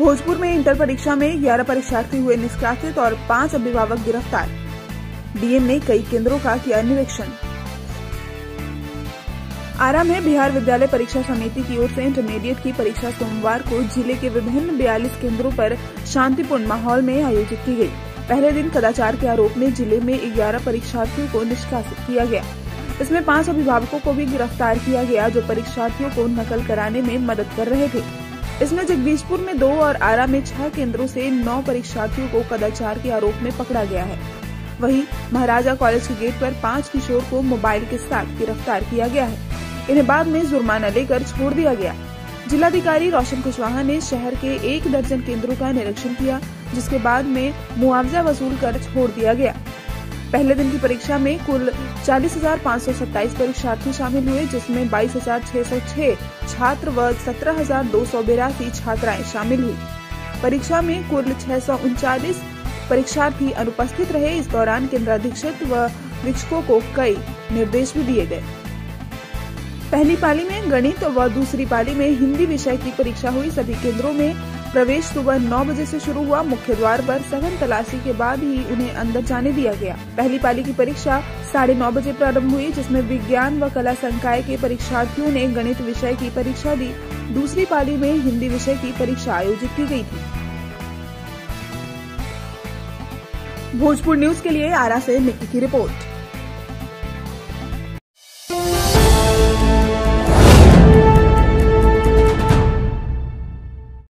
भोजपुर में इंटर परीक्षा में 11 परीक्षार्थी हुए निष्कासित और 5 अभिभावक गिरफ्तार। डीएम ने कई केंद्रों का किया निरीक्षण। आरा में बिहार विद्यालय परीक्षा समिति की ओर से इंटरमीडिएट की परीक्षा सोमवार को जिले के विभिन्न 42 केंद्रों पर शांतिपूर्ण माहौल में आयोजित की गई। पहले दिन कदाचार के आरोप में जिले में 11 परीक्षार्थियों को निष्कासित किया गया। इसमें 5 अभिभावकों को भी गिरफ्तार किया गया जो परीक्षार्थियों को नकल कराने में मदद कर रहे थे। इसमें जगदीशपुर में 2 और आरा में 6 केंद्रों से 9 परीक्षार्थियों को कदाचार के आरोप में पकड़ा गया है। वहीं महाराजा कॉलेज के गेट पर 5 किशोर को मोबाइल के साथ गिरफ्तार किया गया है। इन्हें बाद में जुर्माना लेकर छोड़ दिया गया। जिलाधिकारी रोशन कुशवाहा ने शहर के 1 दर्जन केंद्रों का निरीक्षण किया, जिसके बाद में मुआवजा वसूल कर छोड़ दिया गया। पहले दिन की परीक्षा में कुल 40,527 परीक्षार्थी शामिल हुए, जिसमें 22,606 छात्र व 17,282 छात्राएं शामिल हुई। परीक्षा में कुल 639 परीक्षार्थी अनुपस्थित रहे। इस दौरान केंद्राधीक्षक व वीक्षकों को कई निर्देश भी दिए गए। पहली पाली में गणित व दूसरी पाली में हिंदी विषय की परीक्षा हुई। सभी केंद्रों में प्रवेश सुबह 9 बजे से शुरू हुआ। मुख्य द्वार पर सघन तलाशी के बाद ही उन्हें अंदर जाने दिया गया। पहली पाली की परीक्षा 9:30 बजे प्रारंभ हुई, जिसमें विज्ञान व कला संकाय के परीक्षार्थियों ने गणित विषय की परीक्षा दी। दूसरी पाली में हिंदी विषय की परीक्षा आयोजित की गई थी। भोजपुर न्यूज के लिए आरा से निक्की की रिपोर्ट।